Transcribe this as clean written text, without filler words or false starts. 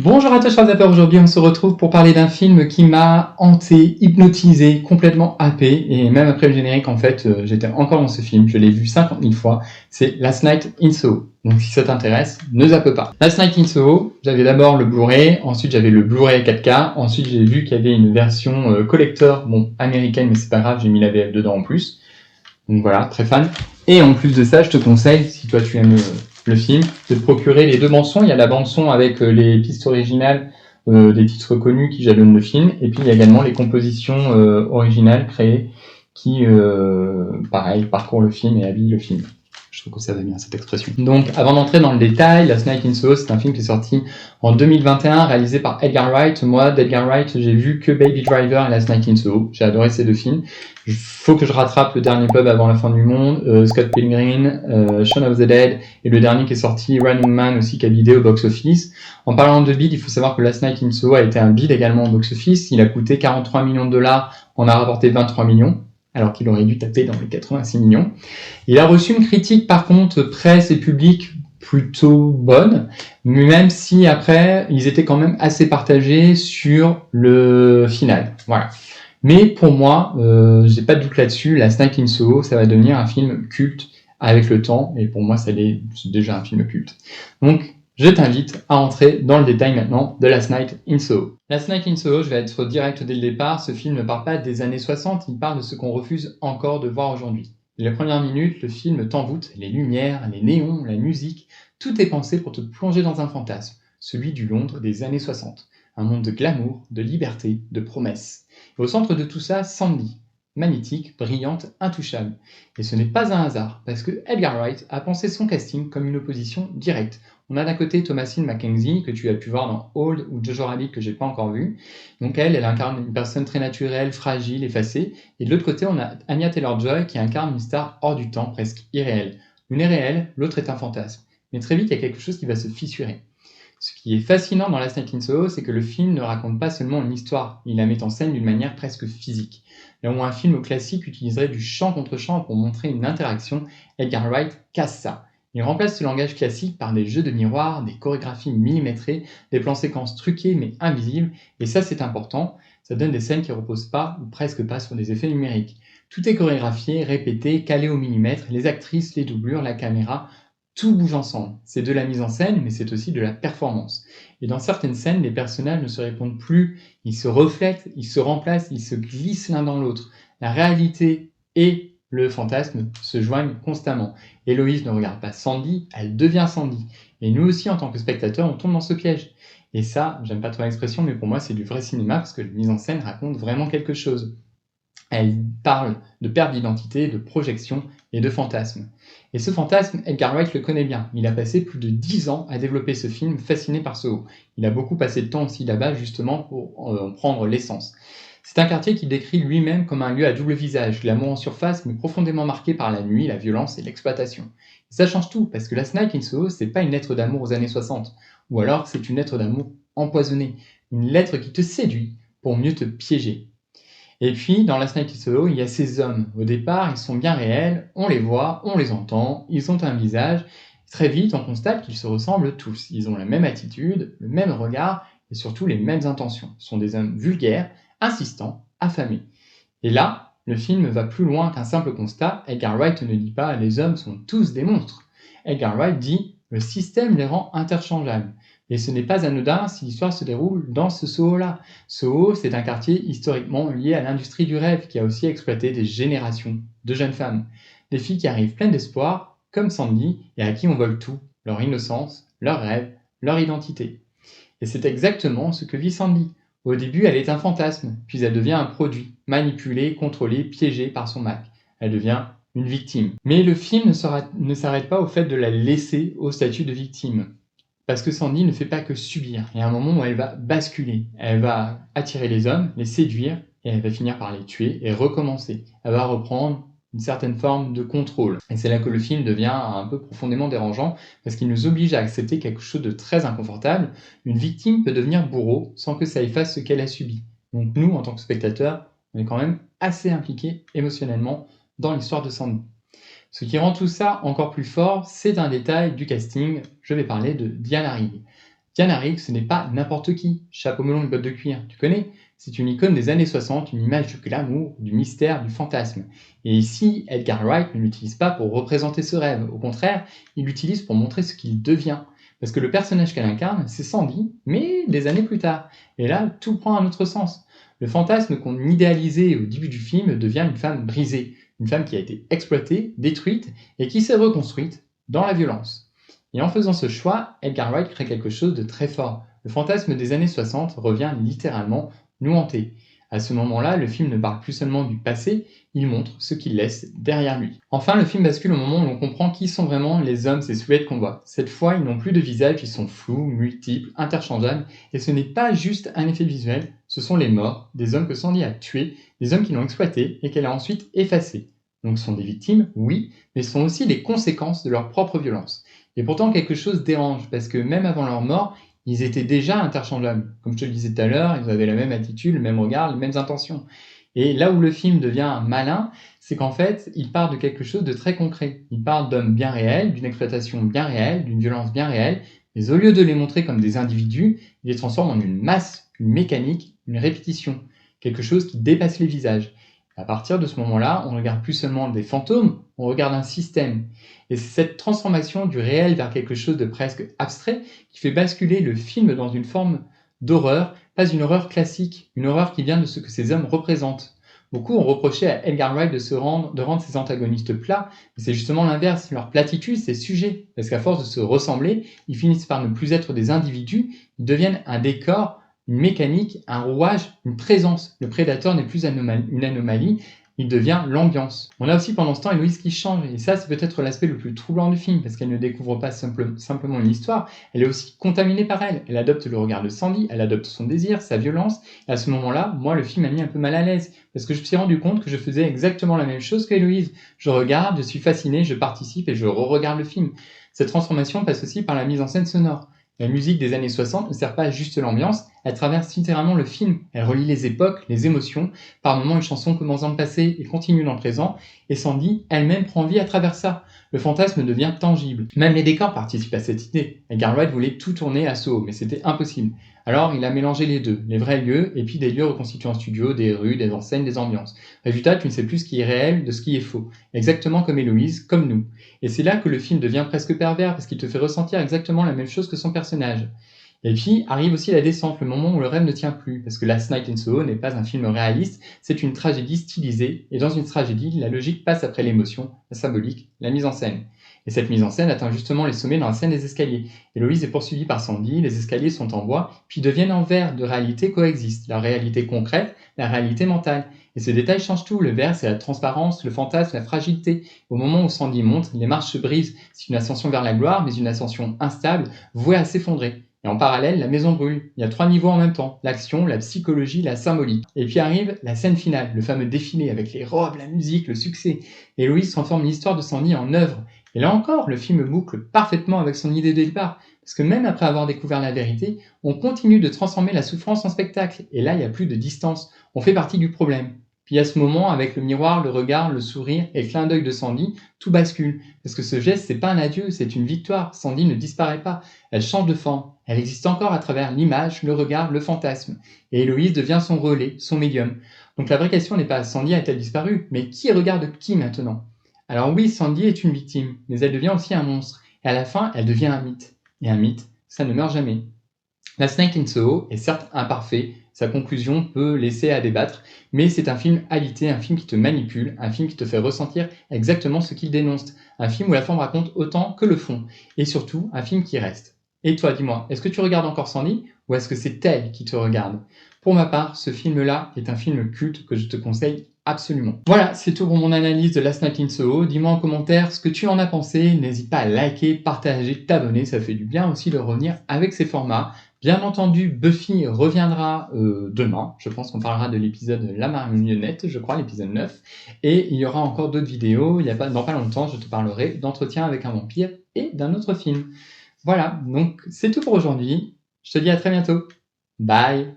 Bonjour à tous chers zappers, aujourd'hui on se retrouve pour parler d'un film qui m'a hanté, hypnotisé, complètement happé, et même après le générique en fait j'étais encore dans ce film, je l'ai vu 50 000 fois, c'est Last Night in Soho. Donc si ça t'intéresse, ne zappe pas. Last Night in Soho, j'avais d'abord le Blu-ray, ensuite j'avais le Blu-ray 4K, ensuite j'ai vu qu'il y avait une version collector, bon américaine mais c'est pas grave, j'ai mis la VF dedans en plus. Donc voilà, très fan. Et en plus de ça, je te conseille, si toi tu aimes le film, de te procurer les deux bandes-son. Il y a la bande-son avec les pistes originales des titres connus qui jalonnent le film, et puis il y a également les compositions originales créées qui, pareil, parcourent le film et habillent le film. Je trouve que ça va bien cette expression. Donc, avant d'entrer dans le détail, Last Night in Soho, c'est un film qui est sorti en 2021, réalisé par Edgar Wright. Moi, d'Edgar Wright, j'ai vu que Baby Driver et Last Night in Soho. J'ai adoré ces deux films. Il faut que je rattrape le dernier pub avant la fin du monde, Scott Pilgrim, Shaun of the Dead, et le dernier qui est sorti, Running Man, aussi, qui a bidé au box-office. En parlant de bid, il faut savoir que Last Night in Soho a été un bid également au box-office. Il a coûté 43 millions de dollars, on a rapporté 23 millions, alors qu'il aurait dû taper dans les 86 millions. Il a reçu une critique, par contre, presse et public plutôt bonne, même si après, ils étaient quand même assez partagés sur le final. Voilà. Mais pour moi, j'ai pas de doute là-dessus, Last Night in Soho, ça va devenir un film culte avec le temps, et pour moi, c'est déjà un film culte. Donc, je t'invite à entrer dans le détail maintenant de Last Night in Soho. Last Night in Soho, je vais être direct dès le départ, ce film ne parle pas des années 60, il parle de ce qu'on refuse encore de voir aujourd'hui. Dès les premières minutes, le film t'envoûte, les lumières, les néons, la musique, tout est pensé pour te plonger dans un fantasme, celui du Londres des années 60. Un monde de glamour, de liberté, de promesses. Et au centre de tout ça, Sandy, magnétique, brillante, intouchable. Et ce n'est pas un hasard, parce que Edgar Wright a pensé son casting comme une opposition directe. On a d'un côté Thomasine McKenzie, que tu as pu voir dans Old ou Jojo Rabbit, que j'ai pas encore vu. Donc elle incarne une personne très naturelle, fragile, effacée. Et de l'autre côté, on a Anya Taylor-Joy, qui incarne une star hors du temps, presque irréelle. L'une est réelle, l'autre est un fantasme. Mais très vite, il y a quelque chose qui va se fissurer. Ce qui est fascinant dans Last Night in Soho, c'est que le film ne raconte pas seulement une histoire, il la met en scène d'une manière presque physique. Là où un film classique utiliserait du chant contre chant pour montrer une interaction, Edgar Wright casse ça. Il remplace ce langage classique par des jeux de miroirs, des chorégraphies millimétrées, des plans séquences truqués mais invisibles, et ça c'est important, ça donne des scènes qui reposent pas ou presque pas sur des effets numériques. Tout est chorégraphié, répété, calé au millimètre, les actrices, les doublures, la caméra, tout bouge ensemble. C'est de la mise en scène, mais c'est aussi de la performance. Et dans certaines scènes, les personnages ne se répondent plus, ils se reflètent, ils se remplacent, ils se glissent l'un dans l'autre. La réalité et le fantasme se joignent constamment. Héloïse ne regarde pas Sandy, elle devient Sandy. Et nous aussi, en tant que spectateurs, on tombe dans ce piège. Et ça, j'aime pas trop l'expression, mais pour moi, c'est du vrai cinéma, parce que la mise en scène raconte vraiment quelque chose. Elle parle de perte d'identité, de projection et de fantasme. Et ce fantasme, Edgar Wright le connaît bien. Il a passé plus de 10 ans à développer ce film fasciné par Soho. Il a beaucoup passé de temps aussi là-bas justement pour en prendre l'essence. C'est un quartier qu'il décrit lui-même comme un lieu à double visage, l'amour en surface mais profondément marqué par la nuit, la violence et l'exploitation. Et ça change tout parce que Last Night in Soho, c'est pas une lettre d'amour aux années 60, ou alors c'est une lettre d'amour empoisonnée, une lettre qui te séduit pour mieux te piéger. Et puis, dans Last Night in Soho, il y a ces hommes. Au départ, ils sont bien réels, on les voit, on les entend, ils ont un visage. Très vite, on constate qu'ils se ressemblent tous. Ils ont la même attitude, le même regard et surtout les mêmes intentions. Ce sont des hommes vulgaires, insistants, affamés. Et là, le film va plus loin qu'un simple constat. Edgar Wright ne dit pas les hommes sont tous des monstres. Edgar Wright dit le système les rend interchangeables. Et ce n'est pas anodin si l'histoire se déroule dans ce Soho-là. Soho, c'est un quartier historiquement lié à l'industrie du rêve qui a aussi exploité des générations de jeunes femmes. Des filles qui arrivent pleines d'espoir, comme Sandy, et à qui on vole tout, leur innocence, leurs rêves, leur identité. Et c'est exactement ce que vit Sandy. Au début, elle est un fantasme, puis elle devient un produit, manipulé, contrôlé, piégé par son Mac. Elle devient une victime. Mais le film ne s'arrête pas au fait de la laisser au statut de victime. Parce que Sandy ne fait pas que subir. Il y a un moment où elle va basculer. Elle va attirer les hommes, les séduire, et elle va finir par les tuer et recommencer. Elle va reprendre une certaine forme de contrôle. Et c'est là que le film devient un peu profondément dérangeant, parce qu'il nous oblige à accepter quelque chose de très inconfortable. Une victime peut devenir bourreau sans que ça efface ce qu'elle a subi. Donc nous, en tant que spectateurs, on est quand même assez impliqués émotionnellement dans l'histoire de Sandy. Ce qui rend tout ça encore plus fort, c'est un détail du casting. Je vais parler de Diana Rigg. Diana Rigg, ce n'est pas n'importe qui. Chapeau melon et bottes de cuir, tu connais? C'est une icône des années 60, une image du glamour, du mystère, du fantasme. Et ici, Edgar Wright ne l'utilise pas pour représenter ce rêve. Au contraire, il l'utilise pour montrer ce qu'il devient. Parce que le personnage qu'elle incarne, c'est Sandy, mais des années plus tard. Et là, tout prend un autre sens. Le fantasme qu'on idéalisait au début du film devient une femme brisée, une femme qui a été exploitée, détruite, et qui s'est reconstruite dans la violence. Et en faisant ce choix, Edgar Wright crée quelque chose de très fort. Le fantasme des années 60 revient littéralement nous hanter. À ce moment-là, le film ne parle plus seulement du passé, il montre ce qu'il laisse derrière lui. Enfin, le film bascule au moment où l'on comprend qui sont vraiment les hommes, ces silhouettes qu'on voit. Cette fois, ils n'ont plus de visage, ils sont flous, multiples, interchangeables, et ce n'est pas juste un effet visuel, ce sont les morts, des hommes que Sandy a tués, des hommes qui l'ont exploité et qu'elle a ensuite effacés. Donc ce sont des victimes, oui, mais ce sont aussi les conséquences de leur propre violence. Et pourtant, quelque chose dérange, parce que même avant leur mort, ils étaient déjà interchangeables. Comme je te le disais tout à l'heure, ils avaient la même attitude, le même regard, les mêmes intentions. Et là où le film devient malin, c'est qu'en fait, il part de quelque chose de très concret. Il part d'hommes bien réels, d'une exploitation bien réelle, d'une violence bien réelle, mais au lieu de les montrer comme des individus, il les transforme en une masse, une mécanique, une répétition, quelque chose qui dépasse les visages. À partir de ce moment-là, on ne regarde plus seulement des fantômes, on regarde un système. Et c'est cette transformation du réel vers quelque chose de presque abstrait qui fait basculer le film dans une forme d'horreur, pas une horreur classique, une horreur qui vient de ce que ces hommes représentent. Beaucoup ont reproché à Edgar Wright de rendre ses antagonistes plats, mais c'est justement l'inverse. Leur platitude, c'est sujet, parce qu'à force de se ressembler, ils finissent par ne plus être des individus, ils deviennent un décor, une mécanique, un rouage, une présence. Le prédateur n'est plus une anomalie, il devient l'ambiance. On a aussi pendant ce temps Héloïse qui change, et ça c'est peut-être l'aspect le plus troublant du film, parce qu'elle ne découvre pas simplement une histoire, elle est aussi contaminée par elle. Elle adopte le regard de Sandy, elle adopte son désir, sa violence, et à ce moment-là, moi le film m'a mis un peu mal à l'aise, parce que je me suis rendu compte que je faisais exactement la même chose qu'Héloïse. Je regarde, je suis fasciné, je participe et je re-regarde le film. Cette transformation passe aussi par la mise en scène sonore. La musique des années 60 ne sert pas à juste l'ambiance, elle traverse littéralement le film. Elle relie les époques, les émotions. Par moments, une chanson commence dans le passé et continue dans le présent, et Sandy elle-même prend vie à travers ça. Le fantasme devient tangible. Même les décors participent à cette idée. Edgar Wright voulait tout tourner à Soho, mais c'était impossible. Alors, il a mélangé les deux, les vrais lieux et puis des lieux reconstitués en studio, des rues, des enseignes, des ambiances. Résultat, tu ne sais plus ce qui est réel de ce qui est faux. Exactement comme Héloïse, comme nous. Et c'est là que le film devient presque pervers, parce qu'il te fait ressentir exactement la même chose que son personnage. Et puis arrive aussi la descente, le moment où le rêve ne tient plus, parce que Last Night in Soho n'est pas un film réaliste, c'est une tragédie stylisée, et dans une tragédie, la logique passe après l'émotion, la symbolique, la mise en scène. Et cette mise en scène atteint justement les sommets dans la scène des escaliers. Héloïse est poursuivie par Sandy, les escaliers sont en bois, puis deviennent en verre, de réalité coexistent, la réalité concrète, la réalité mentale. Et ce détail change tout, le verre c'est la transparence, le fantasme, la fragilité. Au moment où Sandy monte, les marches se brisent, c'est une ascension vers la gloire, mais une ascension instable, vouée à s'effondrer. Et en parallèle, la maison brûle. Il y a 3 niveaux en même temps. L'action, la psychologie, la symbolique. Et puis arrive la scène finale, le fameux défilé avec les robes, la musique, le succès. Et Héloïse transforme l'histoire de Sandy en œuvre. Et là encore, le film boucle parfaitement avec son idée de départ. Parce que même après avoir découvert la vérité, on continue de transformer la souffrance en spectacle. Et là, il n'y a plus de distance. On fait partie du problème. Puis à ce moment, avec le miroir, le regard, le sourire et le clin d'œil de Sandy, tout bascule. Parce que ce geste, c'est pas un adieu, c'est une victoire. Sandy ne disparaît pas. Elle change de forme. Elle existe encore à travers l'image, le regard, le fantasme. Et Héloïse devient son relais, son médium. Donc la vraie question n'est pas Sandy a-t-elle disparu, mais qui regarde qui maintenant? Alors oui, Sandy est une victime, mais elle devient aussi un monstre. Et à la fin, elle devient un mythe. Et un mythe, ça ne meurt jamais. Last Night in Soho est certes imparfait, sa conclusion peut laisser à débattre, mais c'est un film habité, un film qui te manipule, un film qui te fait ressentir exactement ce qu'il dénonce, un film où la forme raconte autant que le fond, et surtout un film qui reste. Et toi, dis-moi, est-ce que tu regardes encore Sandy, ou est-ce que c'est elle qui te regarde? Pour ma part, ce film-là est un film culte que je te conseille absolument. Voilà, c'est tout pour mon analyse de Last Night in Soho. Dis-moi en commentaire ce que tu en as pensé. N'hésite pas à liker, partager, t'abonner. Ça fait du bien aussi de revenir avec ces formats. Bien entendu, Buffy reviendra demain. Je pense qu'on parlera de l'épisode La Marionnette, je crois, l'épisode 9. Et il y aura encore d'autres vidéos. Dans pas longtemps, je te parlerai d'Entretien avec un vampire et d'un autre film. Voilà, donc c'est tout pour aujourd'hui. Je te dis à très bientôt. Bye!